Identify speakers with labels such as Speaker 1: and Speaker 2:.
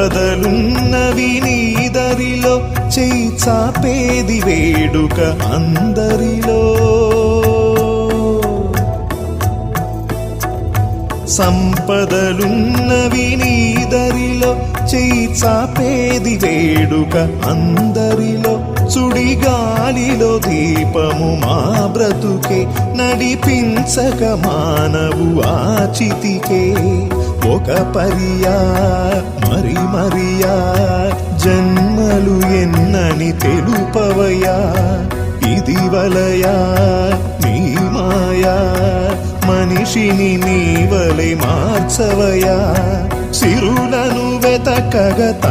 Speaker 1: సంపదలున్నవి నీదరిలో చేయి చాపేది వేడుక అందరిలో. సంపదలున్నవి నీదరిలో చేయి చాపేది వేడుక అందరిలో. సుడిగాలిలో దీపము మా బ్రతుకే నడిపించక మానవు ఆచితికే. ఒక మరియా మరి మరియా జన్మలు ఎన్నని తెలుపవయా. ఇది వలయా నీ మాయా మనిషిని నీవలె మార్చవయా. సిరులను వెతకగ